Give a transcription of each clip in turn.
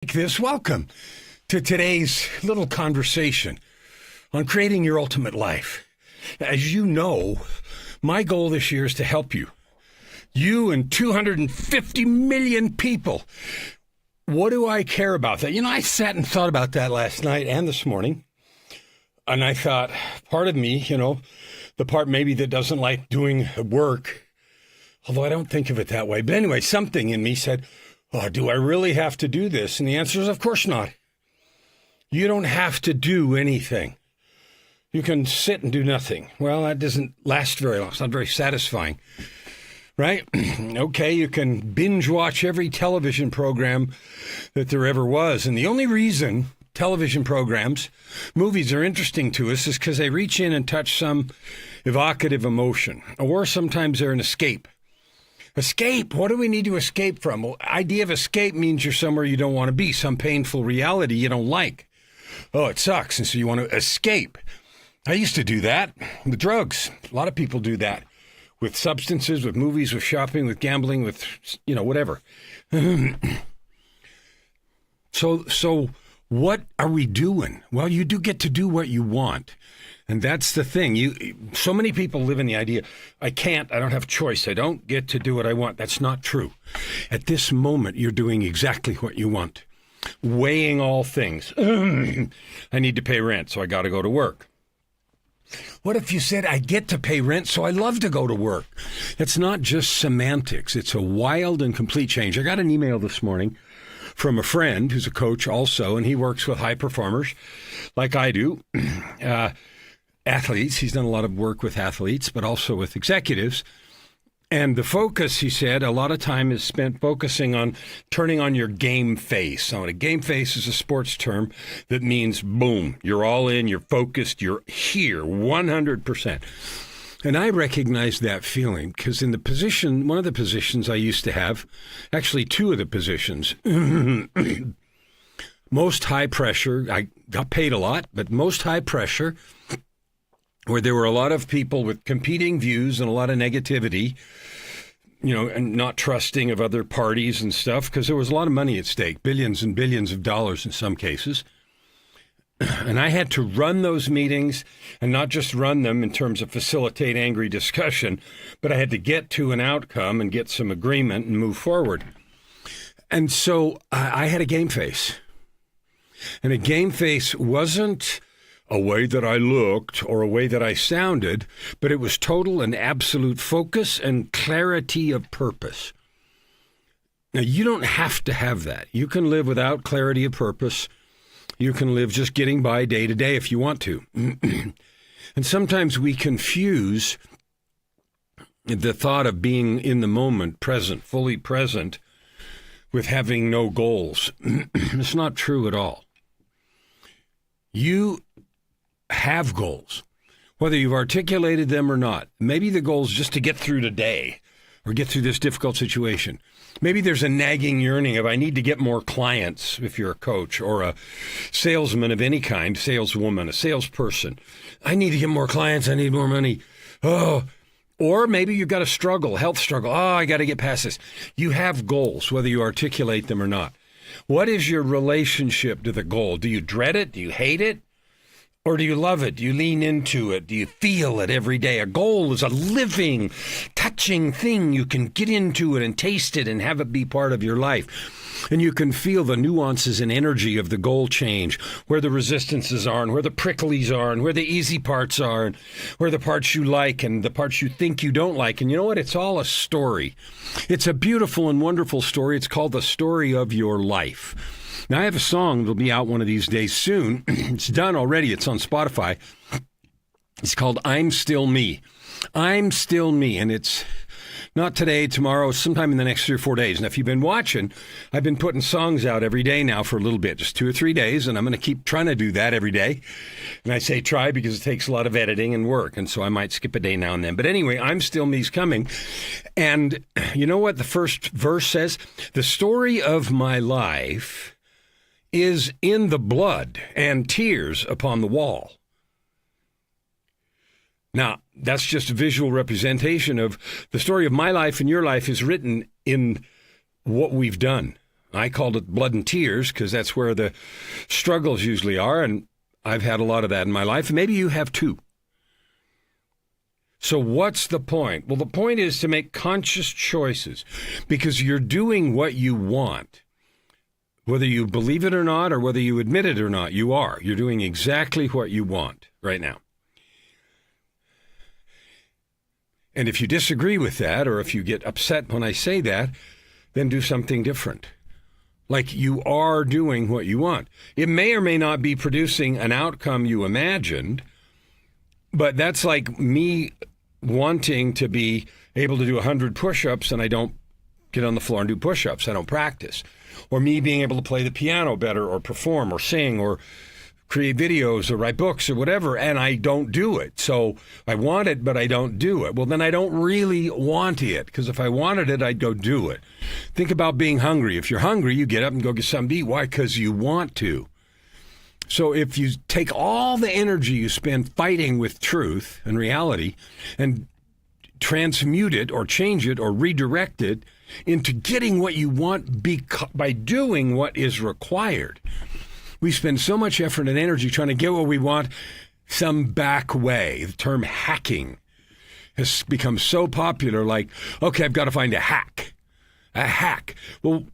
This welcome to today's little conversation on creating your ultimate life. As you know, my goal this year is to help you. You and 250 million people. What do I care about that? I sat and thought about that last night and this morning. And I thought, part of me, the part maybe that doesn't like doing work, although I don't think of it that way. But anyway, something in me said, oh, do I really have to do this? And the answer is, of course not. You don't have to do anything. You can sit and do nothing. Well, that doesn't last very long. It's not very satisfying, right? Okay, you can binge watch every television program that there ever was. And the only reason television programs, movies are interesting to us is because they reach in and touch some evocative emotion, or sometimes they're an escape. Escape. What do we need to escape from? Well, idea of escape means you're somewhere you don't want to be, some painful reality you don't like. Oh, it sucks. And so you want to escape. I used to do that with drugs. A lot of people do that with substances, with movies, with shopping, with gambling, with, whatever. So what are we doing? Well, you do get to do what you want. And that's the thing. So many people live in the idea, I don't have choice. I don't get to do what I want. That's not true. At this moment, you're doing exactly what you want. Weighing all things. I need to pay rent, so I got to go to work. What if you said, I get to pay rent, so I love to go to work? It's not just semantics. It's a wild and complete change. I got an email this morning from a friend who's a coach also, and he works with high performers like I do. Athletes. He's done a lot of work with athletes, but also with executives. And the focus, he said, a lot of time is spent focusing on turning on your game face. Now, a game face is a sports term that means, boom, you're all in, you're focused, you're here, 100%. And I recognize that feeling because in one of the positions I used to have, actually two of the positions, most high pressure, I got paid a lot, but most high pressure, where there were a lot of people with competing views and a lot of negativity, and not trusting of other parties and stuff, because there was a lot of money at stake, billions and billions of dollars in some cases. And I had to run those meetings, and not just run them in terms of facilitate angry discussion, but I had to get to an outcome and get some agreement and move forward. And so I had a game face. And a game face wasn't a way that I looked or a way that I sounded, but it was total and absolute focus and clarity of purpose. Now, you don't have to have that. You can live without clarity of purpose. You can live just getting by day to day if you want to. And sometimes we confuse the thought of being in the moment, present, fully present, with having no goals. It's not true at all. You have goals, whether you've articulated them or not. Maybe the goal is just to get through today or get through this difficult situation. Maybe there's a nagging yearning of I need to get more clients if you're a coach or a salesman of any kind, saleswoman, a salesperson. I need to get more clients. I need more money. Oh, or maybe you've got a struggle, health struggle. Oh, I got to get past this. You have goals, whether you articulate them or not. What is your relationship to the goal? Do you dread it? Do you hate it? Or do you love it? Do you lean into it? Do you feel it every day? A goal is a living, touching thing. You can get into it and taste it and have it be part of your life. And you can feel the nuances and energy of the goal change, where the resistances are and where the pricklies are and where the easy parts are and where the parts you like and the parts you think you don't like. And you know what? It's all a story. It's a beautiful and wonderful story. It's called the story of your life. Now, I have a song that'll be out one of these days soon. It's done already. It's on Spotify. It's called I'm Still Me. I'm Still Me. And it's not today, tomorrow, sometime in the next 3 or 4 days. And if you've been watching, I've been putting songs out every day now for a little bit, just 2 or 3 days. And I'm going to keep trying to do that every day. And I say try because it takes a lot of editing and work. And so I might skip a day now and then. But anyway, I'm Still Me's coming. And you know what the first verse says? The story of my life is in the blood and tears upon the wall. Now, that's just a visual representation of the story of my life and your life is written in what we've done, I called it blood and tears because that's where the struggles usually are, and I've had a lot of that in my life, and maybe you have too. So what's the point? Well, the point is to make conscious choices because you're doing what you want. Whether you believe it or not, or whether you admit it or not, you are. You're doing exactly what you want right now. And if you disagree with that, or if you get upset when I say that, then do something different. Like you are doing what you want. It may or may not be producing an outcome you imagined, but that's like me wanting to be able to do 100 push-ups and I don't get on the floor and do push-ups. I don't practice. Or me being able to play the piano better or perform or sing or create videos or write books or whatever, and I don't do it. So I want it, but I don't do it. Well, then I don't really want it, because if I wanted it, I'd go do it. Think about being hungry. If you're hungry, you get up and go get something to eat. Why? Because you want to. So if you take all the energy you spend fighting with truth and reality and transmute it or change it or redirect it into getting what you want by doing what is required, we spend so much effort and energy trying to get what we want some back way. The term hacking has become so popular, like, okay, I've got to find a hack. A hack. Well,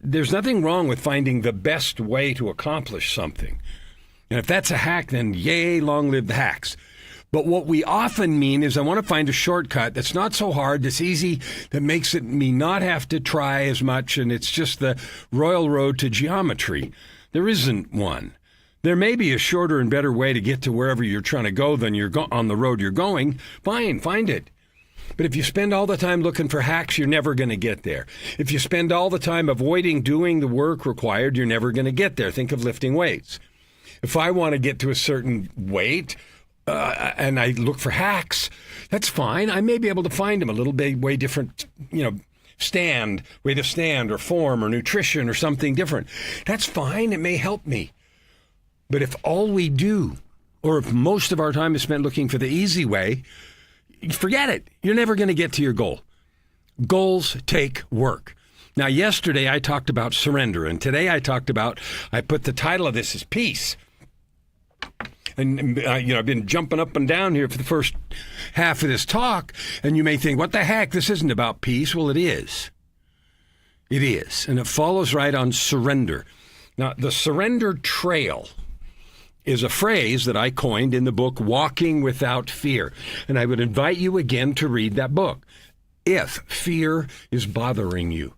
there's nothing wrong with finding the best way to accomplish something. And if that's a hack, then yay, long live the hacks. But what we often mean is I want to find a shortcut that's not so hard, that's easy, that makes it me not have to try as much, and it's just the royal road to geometry. There isn't one. There may be a shorter and better way to get to wherever you're trying to go than you're on the road you're going. Fine, find it. But if you spend all the time looking for hacks, you're never going to get there. If you spend all the time avoiding doing the work required, you're never going to get there. Think of lifting weights. If I want to get to a certain weight and I look for hacks, that's fine. I may be able to find them a little bit way different, way to stand or form or nutrition or something different. That's fine. It may help me. But if all we do, or if most of our time is spent looking for the easy way, forget it. You're never going to get to your goal. Goals take work. Now, yesterday I talked about surrender, and today I put the title of this as peace. And, I've been jumping up and down here for the first half of this talk, and you may think, what the heck? This isn't about peace. Well, it is. It is. And it follows right on surrender. Now, the surrender trail is a phrase that I coined in the book, Walking Without Fear. And I would invite you again to read that book. If fear is bothering you,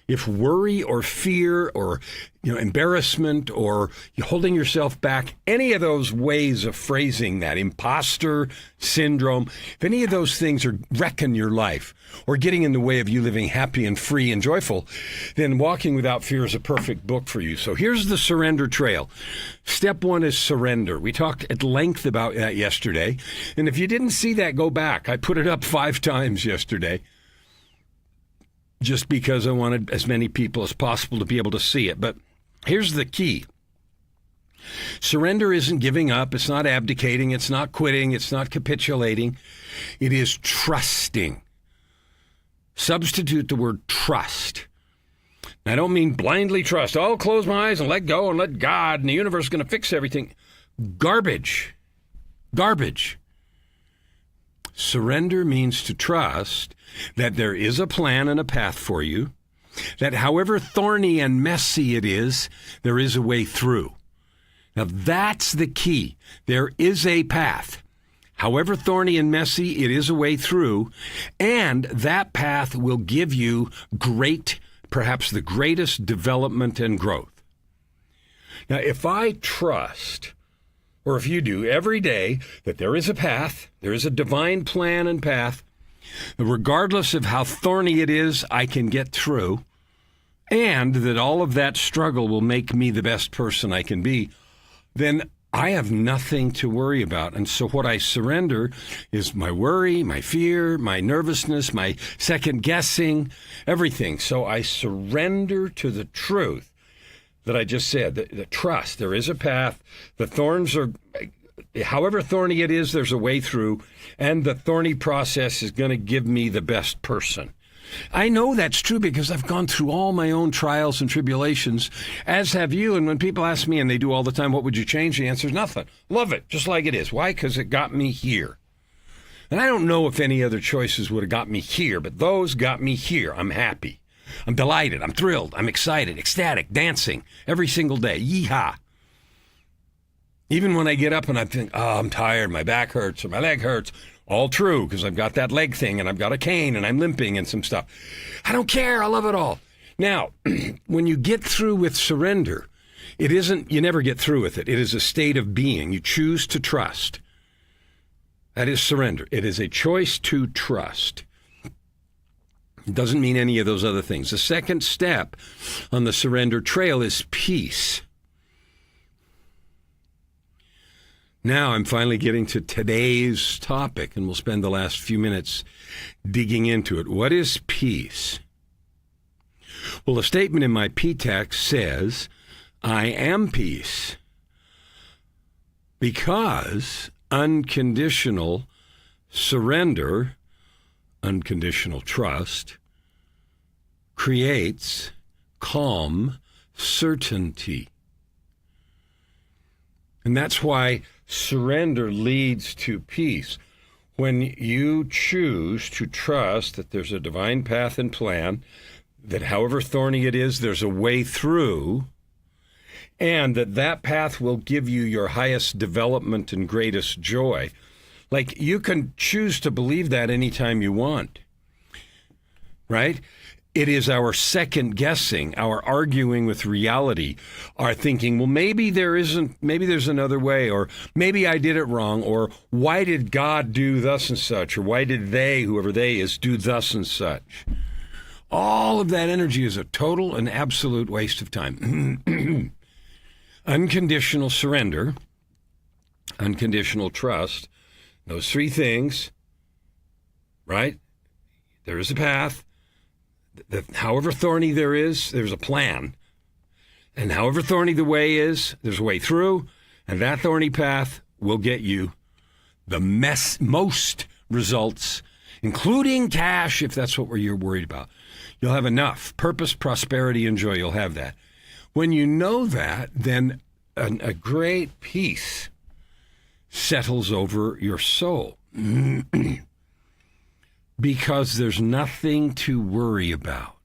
if worry or fear or embarrassment or holding yourself back, any of those ways of phrasing that, imposter syndrome, if any of those things are wrecking your life or getting in the way of you living happy and free and joyful, then Walking Without Fear is a perfect book for you. So here's the surrender trail. Step one is surrender. We talked at length about that yesterday. And if you didn't see that, go back. I put it up 5 times yesterday, just because I wanted as many people as possible to be able to see it. But here's the key. Surrender isn't giving up. It's not abdicating. It's not quitting. It's not capitulating. It is trusting. Substitute the word trust. I don't mean blindly trust. I'll close my eyes and let go and let God and the universe is going to fix everything. Garbage. Garbage. Surrender means to trust that there is a plan and a path for you, that however thorny and messy it is, there is a way through. Now that's the key. There is a path. However thorny and messy, it is a way through, and that path will give you perhaps the greatest development and growth. Now, if I trust, or if you do every day, that there is a path, there is a divine plan and path, regardless of how thorny it is, I can get through, and that all of that struggle will make me the best person I can be, then I have nothing to worry about. And so what I surrender is my worry, my fear, my nervousness, my second guessing, everything. So I surrender to the truth that I just said, the trust. There is a path. The thorns are, however thorny it is, there's a way through. And the thorny process is going to give me the best person. I know that's true because I've gone through all my own trials and tribulations, as have you. And when people ask me, and they do all the time, what would you change? The answer is nothing. Love it, just like it is. Why? Because it got me here. And I don't know if any other choices would have got me here, but those got me here. I'm happy. I'm delighted. I'm thrilled. I'm excited, ecstatic, dancing every single day. Yeehaw. Even when I get up and I think, oh, I'm tired, my back hurts or my leg hurts. All true, because I've got that leg thing and I've got a cane and I'm limping and some stuff. I don't care. I love it all. Now, when you get through with surrender, it isn't, you never get through with it. It is a state of being. You choose to trust. That is surrender. It is a choice to trust. It doesn't mean any of those other things. The second step on the surrender trail is peace. Now I'm finally getting to today's topic, and we'll spend the last few minutes digging into it. What is peace? Well, a statement in my P-text says, I am peace, because unconditional surrender, unconditional trust, creates calm certainty. And that's why surrender leads to peace. When you choose to trust that there's a divine path and plan, that however thorny it is, there's a way through, and that path will give you your highest development and greatest joy. Like, you can choose to believe that anytime you want, right? It is our second guessing, our arguing with reality, our thinking, well, maybe there's another way, or maybe I did it wrong, or why did God do thus and such, or why did they, whoever they is, do thus and such. All of that energy is a total and absolute waste of time. Unconditional surrender, unconditional trust, those three things, right? There is a path. However thorny there's a plan. And however thorny the way is, there's a way through. And that thorny path will get you the most results, including cash, if that's what you're worried about. You'll have enough. Purpose, prosperity, and joy, you'll have that. When you know that, then a great peace settles over your soul. Because there's nothing to worry about.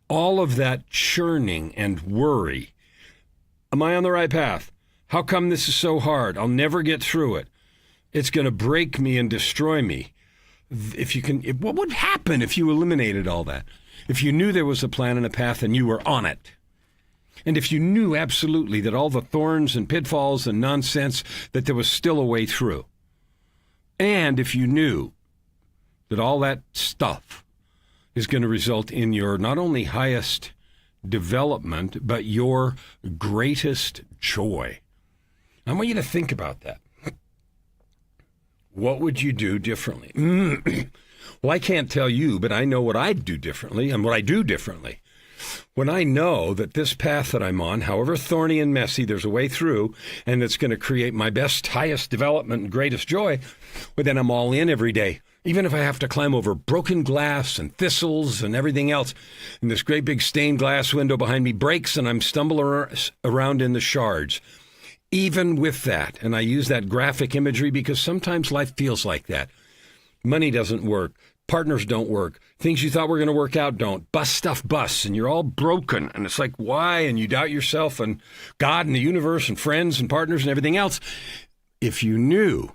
All of that churning and worry. Am I on the right path? How come this is so hard? I'll never get through it. It's going to break me and destroy me. What would happen if you eliminated all that? If you knew there was a plan and a path and you were on it? And if you knew absolutely that all the thorns and pitfalls and nonsense, that there was still a way through? And if you knew that all that stuff is going to result in your not only highest development, but your greatest joy. I want you to think about that. What would you do differently? Well, I can't tell you, but I know what I'd do differently and what I do differently. When I know that this path that I'm on, however thorny and messy, there's a way through, and it's going to create my best, highest development and greatest joy, well, then I'm all in every day. Even if I have to climb over broken glass and thistles and everything else, and this great big stained glass window behind me breaks and I'm stumbling around in the shards. Even with that, and I use that graphic imagery because sometimes life feels like that. Money doesn't work. Partners don't work. Things you thought were going to work out don't. Bust stuff busts, and you're all broken. And it's like, why? And you doubt yourself and God and the universe and friends and partners and everything else. If you knew.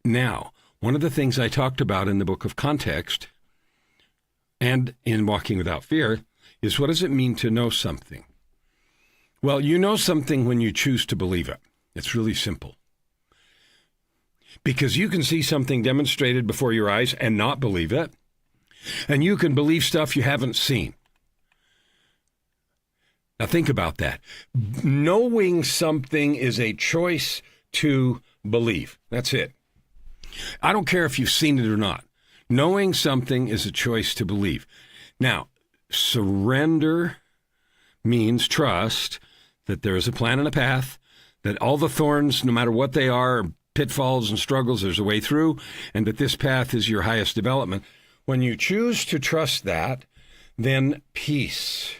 Now, one of the things I talked about in the book of Context and in Walking Without Fear is, what does it mean to know something? Well, you know something when you choose to believe it. It's really simple. Because you can see something demonstrated before your eyes and not believe it. And you can believe stuff you haven't seen. Now think about that. Knowing something is a choice to believe. That's it. I don't care if you've seen it or not. Knowing something is a choice to believe. Now, surrender means trust that there is a plan and a path, that all the thorns, no matter what they are pitfalls and struggles. There's a way through, and that this path is your highest development. When you choose to trust that, then peace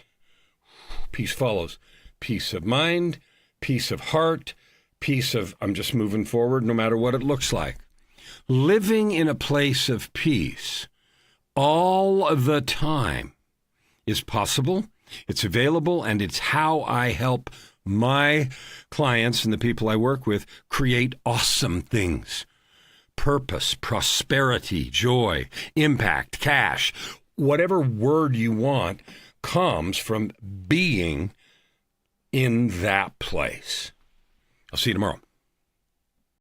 follows. Peace of mind, peace of heart, peace of I'm just moving forward no matter what it looks like. Living in a place of peace all the time is possible, it's available, and it's how I help my clients and the people I work with create awesome things. Purpose, prosperity, joy, impact, cash, whatever word you want comes from being in that place. I'll see you tomorrow.